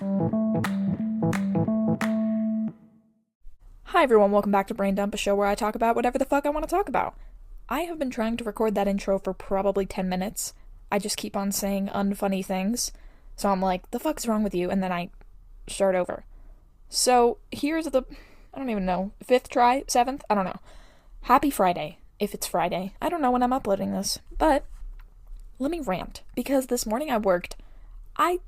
Hi everyone, welcome back to Brain Dump, a show where I talk about whatever the fuck I want to talk about. I have been trying to record that intro for probably 10 minutes. I just keep on saying unfunny things. So I'm like, the fuck's wrong with you? And then I start over. So here's the, I don't even know, 5th try? 7th? I don't know. Happy Friday, if it's Friday. I don't know when I'm uploading this, but let me rant. Because this morning I worked. I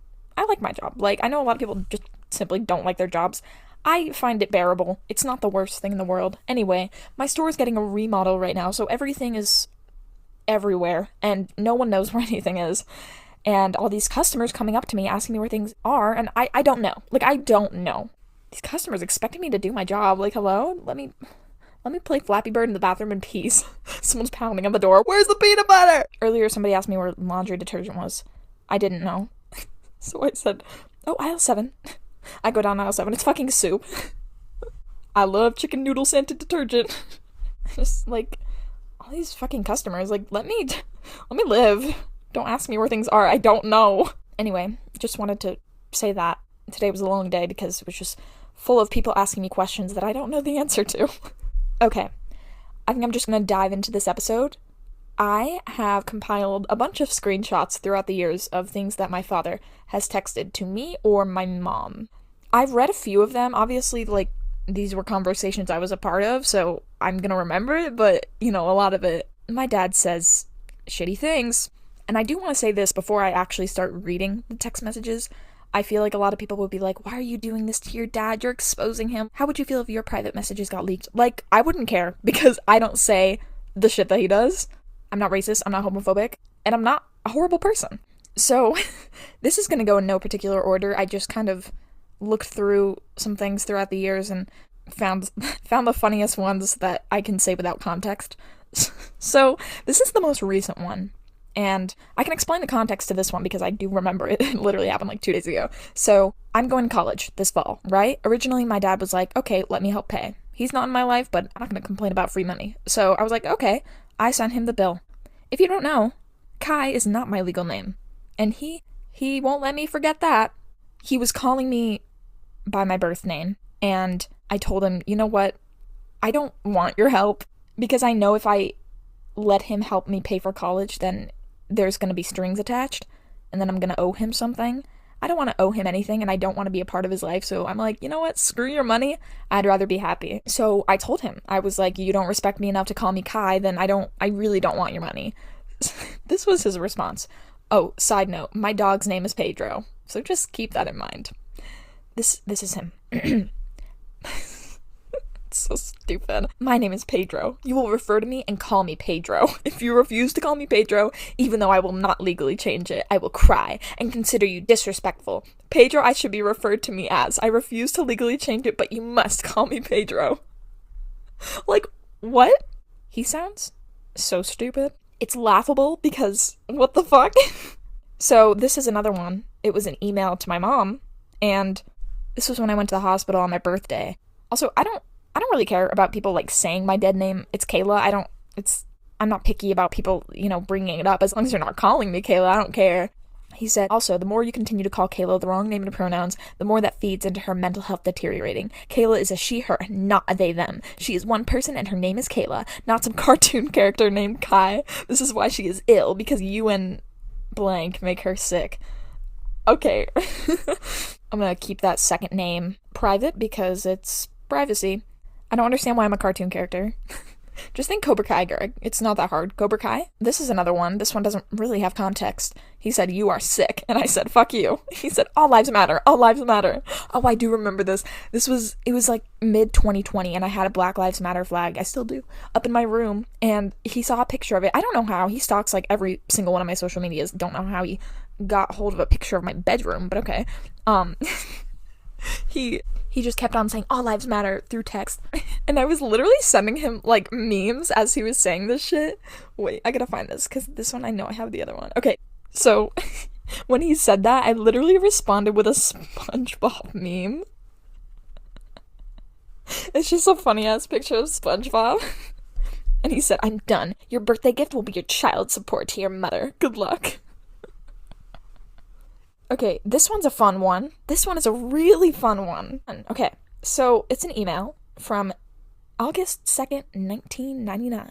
like my job. Like, I know a lot of people just simply don't like their jobs. I find it bearable. It's not the worst thing in the world. Anyway, my store is getting a remodel right now, so everything is everywhere, and no one knows where anything is. And all these customers coming up to me asking me where things are, and I don't know. Like, I don't know. These customers expecting me to do my job. Like, hello? Let me play Flappy Bird in the bathroom in peace. Someone's pounding on the door. Where's the peanut butter? Earlier, somebody asked me where laundry detergent was. I didn't know. So I said, oh, aisle 7. I go down aisle 7. It's fucking soup. I love chicken noodle scented detergent. Just, like, all these fucking customers, like, let me live. Don't ask me where things are. I don't know. Anyway, just wanted to say that. Today was a long day because it was just full of people asking me questions that I don't know the answer to. Okay. I think I'm just gonna dive into this episode. I have compiled a bunch of screenshots throughout the years of things that my father has texted to me or my mom. I've read a few of them. Obviously, like, these were conversations I was a part of, so I'm gonna remember it, but, you know, a lot of it, my dad says shitty things. And I do want to say this before I actually start reading the text messages. I feel like a lot of people would be like, why are you doing this to your dad? You're exposing him. How would you feel if your private messages got leaked? Like, I wouldn't care, because I don't say the shit that he does. I'm not racist, I'm not homophobic, and I'm not a horrible person. So, this is gonna go in no particular order. I just kind of looked through some things throughout the years and found the funniest ones that I can say without context. So, this is the most recent one. And I can explain the context to this one because I do remember it. It literally happened like 2 days ago. So, I'm going to college this fall, right? Originally, my dad was like, okay, let me help pay. He's not in my life, but I'm not gonna complain about free money. So, I was like, okay. I sent him the bill. If you don't know, Kai is not my legal name. And he won't let me forget that. He was calling me by my birth name. And I told him, you know what? I don't want your help. Because I know if I let him help me pay for college, then there's going to be strings attached. And then I'm going to owe him something. I don't want to owe him anything, and I don't want to be a part of his life, so I'm like, you know what, screw your money, I'd rather be happy. So I told him, I was like, you don't respect me enough to call me Kai, then I really don't want your money. This was his response. Oh, side note, my dog's name is Pedro, so just keep that in mind. This is him. So stupid. My name is Pedro. You will refer to me and call me Pedro. If you refuse to call me Pedro, even though I will not legally change it, I will cry and consider you disrespectful. Pedro, I should be referred to me as. I refuse to legally change it, but you must call me Pedro. Like, what? He sounds so stupid. It's laughable because what the fuck? So this is another one. It was an email to my mom, and this was when I went to the hospital on my birthday. Also, I don't really care about people, like, saying my dead name. It's Kayla. I'm not picky about people, you know, bringing it up. As long as you're not calling me Kayla, I don't care. He said, also, the more you continue to call Kayla the wrong name and pronouns, the more that feeds into her mental health deteriorating. Kayla is a she, her, not a they, them. She is one person and her name is Kayla, not some cartoon character named Kai. This is why she is ill, because you and blank make her sick. Okay. I'm gonna keep that second name private because it's privacy. I don't understand why I'm a cartoon character. Just think Cobra Kai, Greg. It's not that hard. Cobra Kai? This is another one. This one doesn't really have context. He said, you are sick. And I said, fuck you. He said, all lives matter. All lives matter. Oh, I do remember this. It was like mid-2020, and I had a Black Lives Matter flag. I still do. Up in my room. And he saw a picture of it. I don't know how. He stalks like every single one of my social medias. Don't know how he got hold of a picture of my bedroom, but okay. He just kept on saying, all lives matter, through text. And I was literally sending him, like, memes as he was saying this shit. Wait, I gotta find this, because this one I know I have the other one. Okay, so, when he said that, I literally responded with a SpongeBob meme. It's just a funny-ass picture of SpongeBob. And he said, I'm done. Your birthday gift will be your child support to your mother. Good luck. Okay, this one's a fun one. This one is a really fun one. Okay, so it's an email from August 2nd, 1999.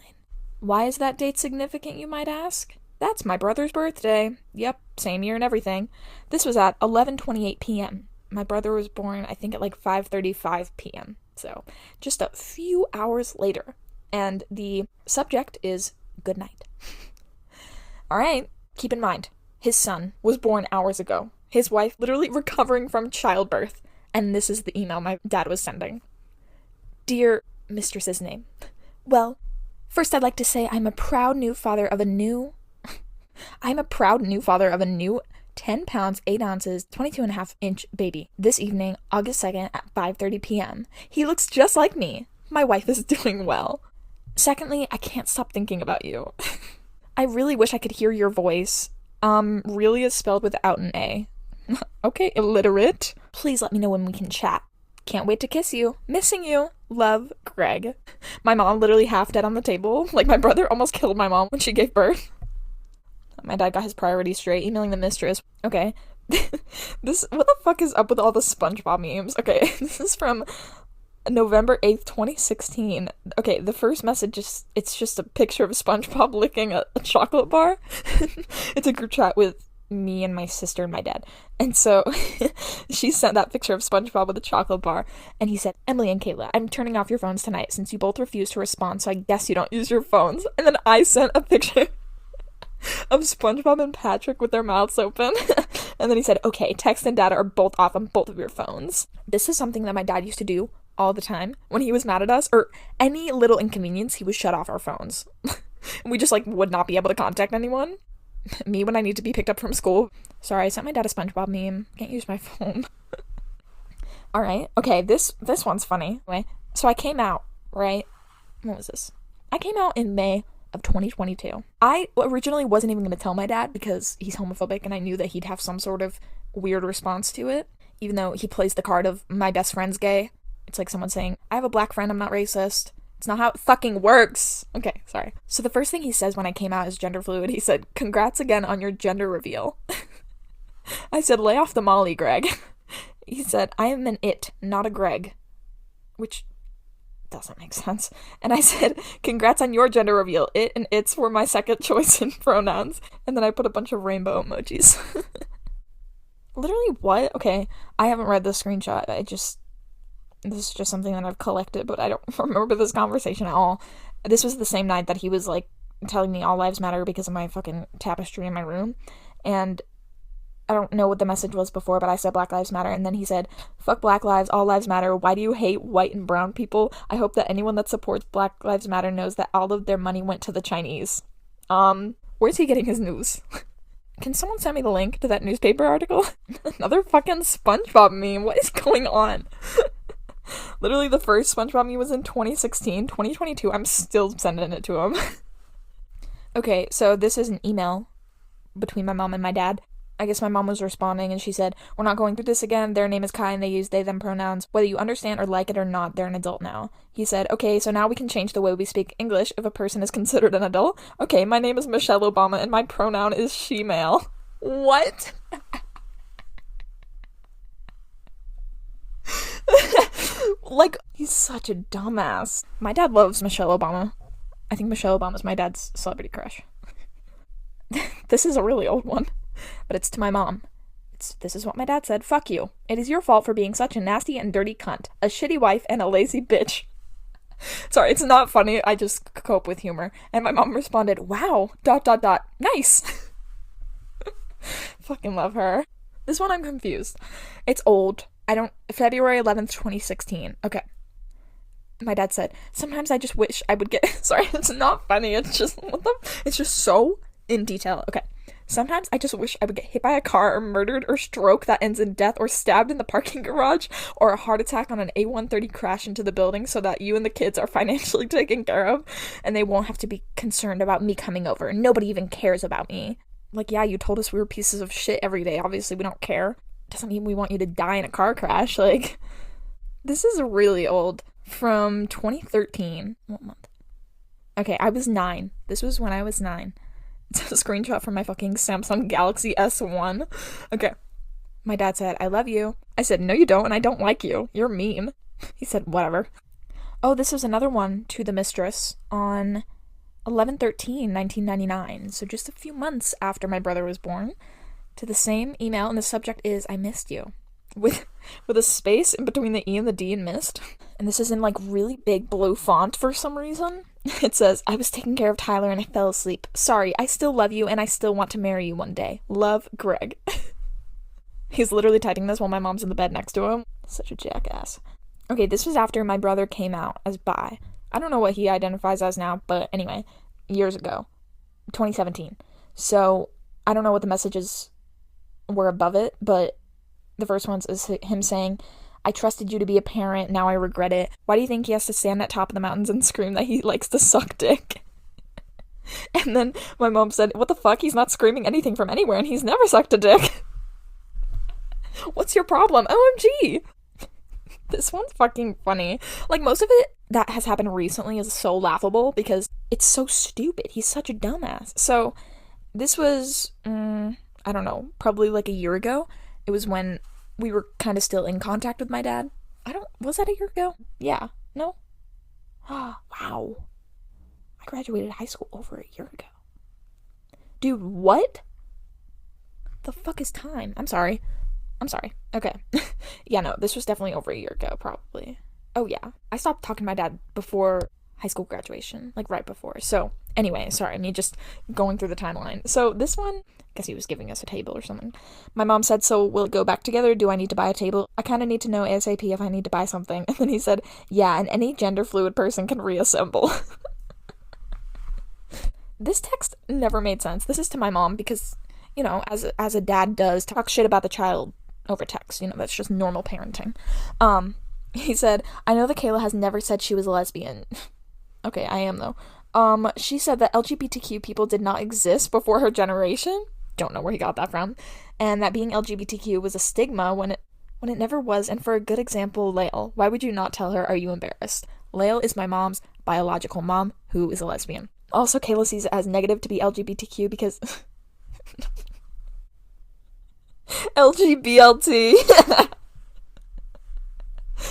Why is that date significant, you might ask? That's my brother's birthday. Yep, same year and everything. This was at 11:28 p.m. My brother was born, I think, at like 5:35 p.m. So, just a few hours later. And the subject is good night. All right, keep in mind, his son was born hours ago. His wife literally recovering from childbirth. And this is the email my dad was sending. Dear mistress's name. Well, first I'd like to say I'm a proud new father of a new 10 pounds, 8 ounces, 22.5-inch baby. This evening, August 2nd at 5:30 p.m. He looks just like me. My wife is doing well. Secondly, I can't stop thinking about you. I really wish I could hear your voice. Really is spelled without an A. Okay, illiterate. Please let me know when we can chat. Can't wait to kiss you. Missing you. Love, Greg. My mom literally half dead on the table. Like, my brother almost killed my mom when she gave birth. My dad got his priorities straight, emailing the mistress. Okay. What the fuck is up with all the SpongeBob memes? Okay, this is from November 8th, 2016. Okay, the first message it's just a picture of SpongeBob licking a chocolate bar. It's a group chat with me and my sister and my dad. And so she sent that picture of SpongeBob with a chocolate bar, and he said, Emily and Kayla, I'm turning off your phones tonight since you both refused to respond, so I guess you don't use your phones. And then I sent a picture of SpongeBob and Patrick with their mouths open. And then he said, okay, text and data are both off on both of your phones. This is something that my dad used to do all the time. When he was mad at us, or any little inconvenience, he would shut off our phones. We just, like, would not be able to contact anyone. Me when I need to be picked up from school. Sorry, I sent my dad a SpongeBob meme. Can't use my phone. Alright, okay, this one's funny. Anyway, so I came out, right? What was this? I came out in May of 2022. I originally wasn't even going to tell my dad because he's homophobic and I knew that he'd have some sort of weird response to it, even though he plays the card of my best friend's gay. It's like someone saying, I have a black friend, I'm not racist. It's not how it fucking works. Okay, sorry. So the first thing he says when I came out as gender fluid, he said, congrats again on your gender reveal. I said, lay off the Molly, Greg. He said, I am an it, not a Greg. Which doesn't make sense. And I said, congrats on your gender reveal. It and its were my second choice in pronouns. And then I put a bunch of rainbow emojis. Literally, what? Okay, I haven't read the screenshot. This is just something that I've collected, but I don't remember this conversation at all. This was the same night that he was, like, telling me all lives matter because of my fucking tapestry in my room. And I don't know what the message was before, but I said Black Lives Matter, and then he said, fuck Black Lives, all lives matter. Why do you hate white and brown people? I hope that anyone that supports Black Lives Matter knows that all of their money went to the Chinese. Where's he getting his news? Can someone send me the link to that newspaper article? Another fucking SpongeBob meme. What is going on? Literally, the first SpongeBob meme was in 2016. 2022, I'm still sending it to him. Okay, so this is an email between my mom and my dad. I guess my mom was responding and she said, we're not going through this again. Their name is Kai and they use they, them pronouns. Whether you understand or like it or not, they're an adult now. He said, okay, so now we can change the way we speak English if a person is considered an adult. Okay, my name is Michelle Obama and my pronoun is she-male. What? Like, he's such a dumbass. My dad loves Michelle Obama. I think Michelle Obama's my dad's celebrity crush. This is a really old one. But it's to my mom. This is what my dad said. Fuck you. It is your fault for being such a nasty and dirty cunt. A shitty wife and a lazy bitch. Sorry, it's not funny. I just cope with humor. And my mom responded, wow, ... Nice. Fucking love her. This one I'm confused. It's old. February 11th, 2016. Okay. My dad said, sometimes I just wish I would get... Sorry, it's not funny. It's just... It's just so in detail. Okay. Sometimes I just wish I would get hit by a car or murdered or stroke that ends in death or stabbed in the parking garage or a heart attack on an A130 crash into the building so that you and the kids are financially taken care of and they won't have to be concerned about me coming over. Nobody even cares about me. Like, yeah, you told us we were pieces of shit every day. Obviously, we don't care. Doesn't mean we want you to die in a car crash. Like, this is really old. From 2013. What month? Okay, I was 9. This was when I was 9. It's a screenshot from my fucking Samsung Galaxy S1. Okay. My dad said, I love you. I said, no you don't, and I don't like you. You're mean. He said, whatever. Oh, this was another one to the mistress on 11/13/1999, so just a few months after my brother was born, to the same email, and the subject is, I missed you. With a space in between the E and the D in missed. And this is in like really big blue font for some reason. It says, I was taking care of Tyler and I fell asleep. Sorry, I still love you and I still want to marry you one day. Love, Greg. He's literally typing this while my mom's in the bed next to him. Such a jackass. Okay, this was after my brother came out as bi. I don't know what he identifies as now, but anyway, years ago. 2017. So, I don't know what the messages were above it, but the first one is him saying, I trusted you to be a parent, now I regret it. Why do you think he has to stand at top of the mountains and scream that he likes to suck dick? And then my mom said, what the fuck, he's not screaming anything from anywhere and he's never sucked a dick. What's your problem? OMG! This one's fucking funny. Like, most of it that has happened recently is so laughable because it's so stupid. He's such a dumbass. So, this was, I don't know, probably like a year ago. It was when we were kind of still in contact with my dad. Was that a year ago? Yeah. No? Oh, wow. I graduated high school over a year ago. Dude, what? The fuck is time? I'm sorry. Okay. Yeah, no, this was definitely over a year ago, probably. Oh, yeah. I stopped talking to my dad before high school graduation, like right before. So, anyway, sorry, me just going through the timeline. So, this one, I guess he was giving us a table or something. My mom said, so we'll go back together? Do I need to buy a table? I kind of need to know ASAP if I need to buy something. And then he said, yeah, and any gender fluid person can reassemble. This text never made sense. This is to my mom because, you know, as a dad does, talk shit about the child over text. You know, that's just normal parenting. He said, I know that Kayla has never said she was a lesbian. Okay, I am though. She said that LGBTQ people did not exist before her generation. Don't know where he got that from. And that being LGBTQ was a stigma when it never was. And for a good example, Lael, why would you not tell her, are you embarrassed? Lael is my mom's biological mom, who is a lesbian. Also, Kayla sees it as negative to be LGBTQ because... LGBLT.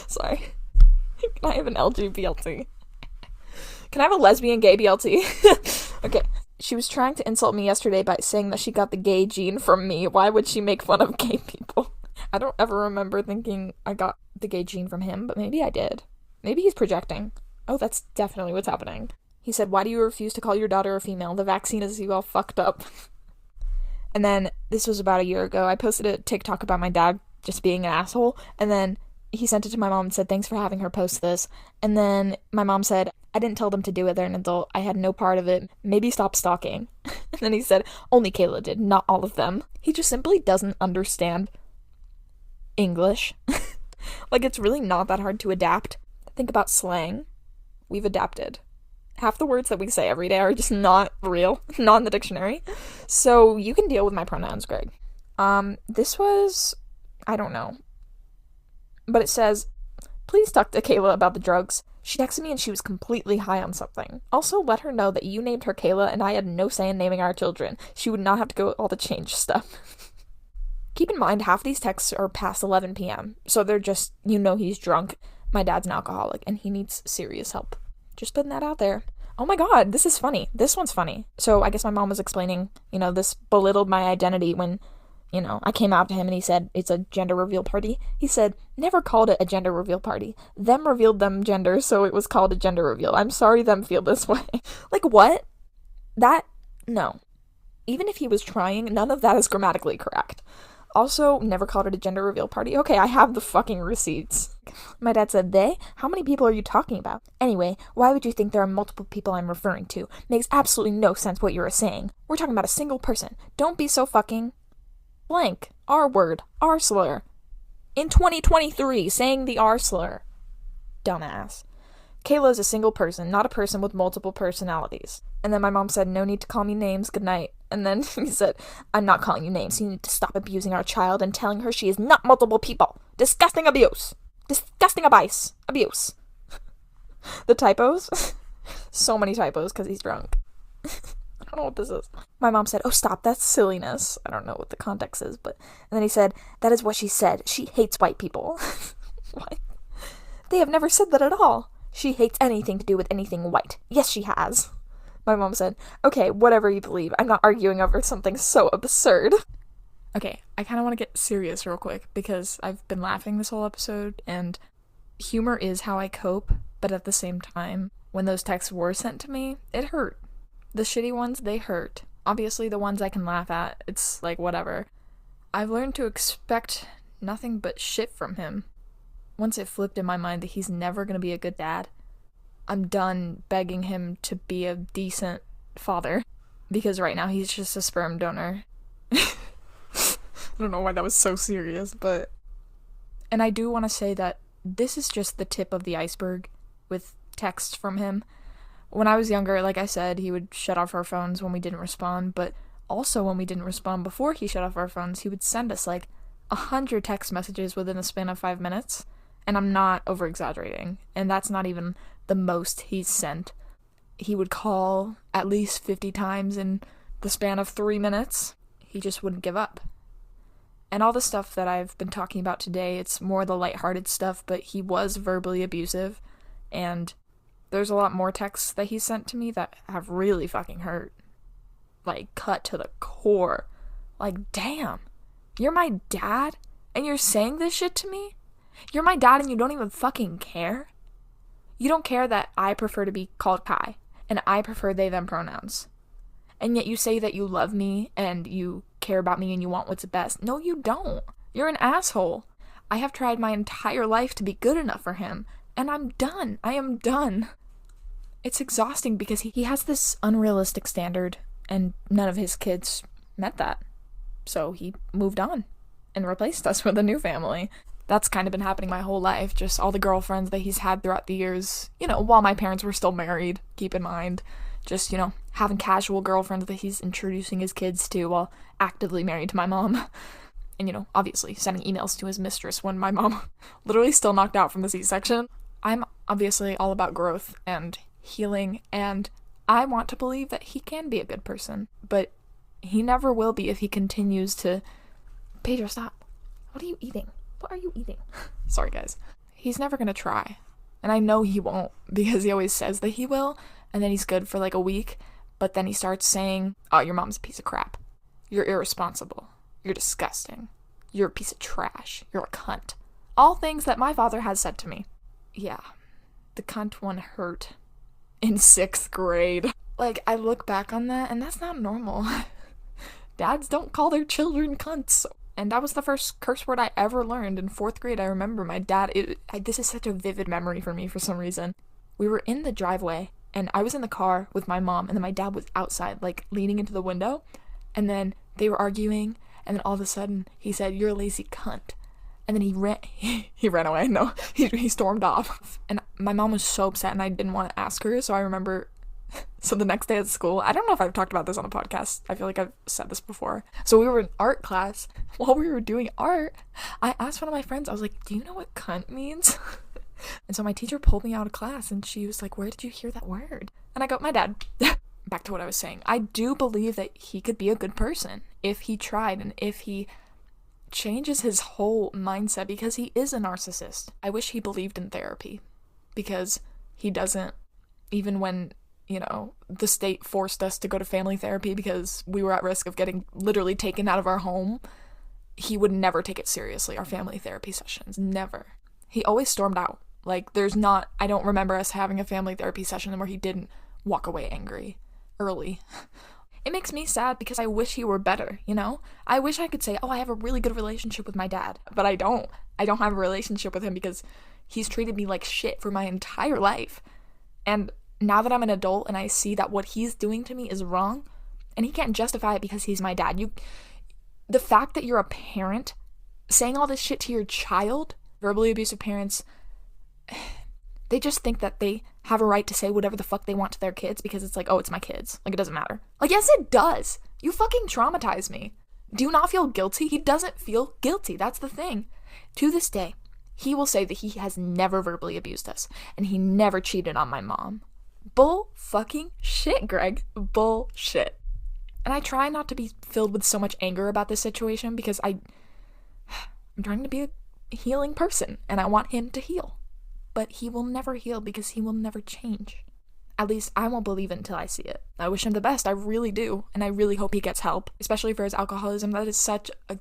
Sorry. Can I have an LGBLT? Can I have a lesbian gay BLT? Okay. She was trying to insult me yesterday by saying that she got the gay gene from me. Why would she make fun of gay people? I don't ever remember thinking I got the gay gene from him, but maybe I did. Maybe he's projecting. Oh, that's definitely what's happening. He said, why do you refuse to call your daughter a female? The vaccine is you all fucked up. And then, this was about a year ago, I posted a TikTok about my dad just being an asshole, and then he sent it to my mom and said, thanks for having her post this. And then my mom said, I didn't tell them to do it, they're an adult, I had no part of it, maybe stop stalking. And then he said, only Kayla did, not all of them. He just simply doesn't understand English. Like, it's really not that hard to adapt. Think about slang. We've adapted. Half the words that we say every day are just not real, not in the dictionary. So you can deal with my pronouns, Greg. This was, I don't know. But it says, please talk to Kayla about the drugs. She texted me and she was completely high on something. Also, let her know that you named her Kayla and I had no say in naming our children. She would not have to go all the change stuff. Keep in mind, half these texts are past 11 p.m. So they're just, you know he's drunk. My dad's an alcoholic and he needs serious help. Just putting that out there. Oh my god, this is funny. This one's funny. So I guess my mom was explaining, you know, this belittled my identity when, you know, I came out to him and he said, it's a gender reveal party. He said, never called it a gender reveal party. Them revealed them gender, so it was called a gender reveal. I'm sorry them feel this way. Like, what? No. Even if he was trying, none of that is grammatically correct. Also, never called it a gender reveal party. Okay, I have the fucking receipts. My dad said, they? How many people are you talking about? Anyway, why would you think there are multiple people I'm referring to? Makes absolutely no sense what you were saying. We're talking about a single person. Don't be so fucking... blank. R word. R slur. In 2023, saying the R slur. Dumbass. Kayla is a single person, not a person with multiple personalities. And then my mom said, no need to call me names, good night. And then he said, I'm not calling you names, you need to stop abusing our child and telling her she is not multiple people. Disgusting abuse. Disgusting abuse. The typos? So many typos because he's drunk. don't know what this is. My mom said, "Oh, stop, that's silliness." I don't know what the context is, but... And then he said, "That is what she said. She hates white people." What? They have never said that at all. She hates anything to do with anything white. Yes, she has. My mom said, "Okay, whatever you believe. I'm not arguing over something so absurd." Okay, I kind of want to get serious real quick, because I've been laughing this whole episode, and humor is how I cope, but at the same time, when those texts were sent to me, it hurt. The shitty ones, they hurt. Obviously, the ones I can laugh at, it's like, whatever. I've learned to expect nothing but shit from him. Once it flipped in my mind that he's never gonna be a good dad, I'm done begging him to be a decent father. Because right now, he's just a sperm donor. I don't know why that was so serious, but... And I do want to say that this is just the tip of the iceberg with texts from him. When I was younger, like I said, he would shut off our phones when we didn't respond, but also when we didn't respond before he shut off our phones, he would send us like 100 text messages within the span of 5 minutes. And I'm not over-exaggerating, and that's not even the most he's sent. He would call at least 50 times in the span of 3 minutes. He just wouldn't give up. And all the stuff that I've been talking about today, it's more the lighthearted stuff, but he was verbally abusive, and there's a lot more texts that he sent to me that have really fucking hurt. Like, cut to the core. Like, damn, you're my dad, and you're saying this shit to me? You're my dad and you don't even fucking care? You don't care that I prefer to be called Kai, and I prefer they, them pronouns. And yet you say that you love me, and you care about me, and you want what's best. No, you don't. You're an asshole. I have tried my entire life to be good enough for him, and I'm done. I am done. It's exhausting because he has this unrealistic standard, and none of his kids met that. So he moved on and replaced us with a new family. That's kind of been happening my whole life, just all the girlfriends that he's had throughout the years, while my parents were still married, keep in mind. Just, having casual girlfriends that he's introducing his kids to while actively married to my mom. And, obviously sending emails to his mistress when my mom literally still knocked out from the C-section. I'm obviously all about growth and healing, and I want to believe that he can be a good person. But he never will be if he continues to... Pedro, stop. What are you eating? What are you eating? Sorry, guys. He's never gonna try. And I know he won't, because he always says that he will, and then he's good for like a week, but then he starts saying, "Oh, your mom's a piece of crap. You're irresponsible. You're disgusting. You're a piece of trash. You're a cunt." All things that my father has said to me. Yeah, the cunt one hurt in 6th grade. Like, I look back on that, and that's not normal. Dads don't call their children cunts. And that was the first curse word I ever learned in 4th grade. I remember my dad, this is such a vivid memory for me for some reason. We were in the driveway, and I was in the car with my mom, and then my dad was outside, like, leaning into the window, and then they were arguing, and then all of a sudden, he said, "You're a lazy cunt." And then he ran away. No, he stormed off. And my mom was so upset, and I didn't want to ask her, so I remember... So the next day at school, I don't know if I've talked about this on the podcast. I feel like I've said this before. So we were in art class. While we were doing art, I asked one of my friends, I was like, "Do you know what cunt means?" And so my teacher pulled me out of class, and she was like, "Where did you hear that word?" And I go, "My dad." Back to what I was saying. I do believe that he could be a good person if he tried, and if he changes his whole mindset, because he is a narcissist. I wish he believed in therapy, because he doesn't, even when... the state forced us to go to family therapy because we were at risk of getting literally taken out of our home. He would never take it seriously, our family therapy sessions. Never. He always stormed out. Like, I don't remember us having a family therapy session where he didn't walk away angry early. It makes me sad because I wish he were better, I wish I could say, "Oh, I have a really good relationship with my dad." But I don't. I don't have a relationship with him because he's treated me like shit for my entire life. And now that I'm an adult and I see that what he's doing to me is wrong, and he can't justify it because he's my dad. The fact that you're a parent saying all this shit to your child, verbally abusive parents, they just think that they have a right to say whatever the fuck they want to their kids because it's like, "Oh, it's my kids. Like, it doesn't matter." Like, yes, it does. You fucking traumatize me. Do you not feel guilty? He doesn't feel guilty. That's the thing. To this day, he will say that he has never verbally abused us, and he never cheated on my mom. Bull fucking shit, Greg. Bullshit. And I try not to be filled with so much anger about this situation because I'm trying to be a healing person and I want him to heal. But he will never heal because he will never change. At least I won't believe it until I see it. I wish him the best, I really do, and I really hope he gets help, especially for his alcoholism. That is such a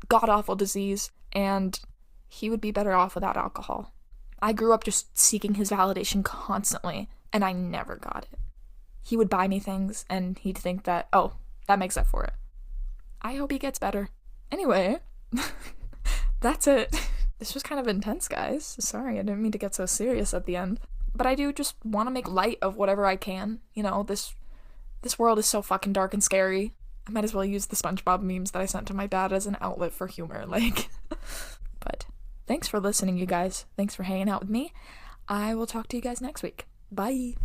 god-awful disease, and he would be better off without alcohol. I grew up just seeking his validation constantly, and I never got it. He would buy me things, and he'd think that, oh, that makes up for it. I hope he gets better. Anyway, that's it. This was kind of intense, guys. Sorry, I didn't mean to get so serious at the end. But I do just want to make light of whatever I can. You know, this world is so fucking dark and scary. I might as well use the SpongeBob memes that I sent to my dad as an outlet for humor, like. But thanks for listening, you guys. Thanks for hanging out with me. I will talk to you guys next week. Bye.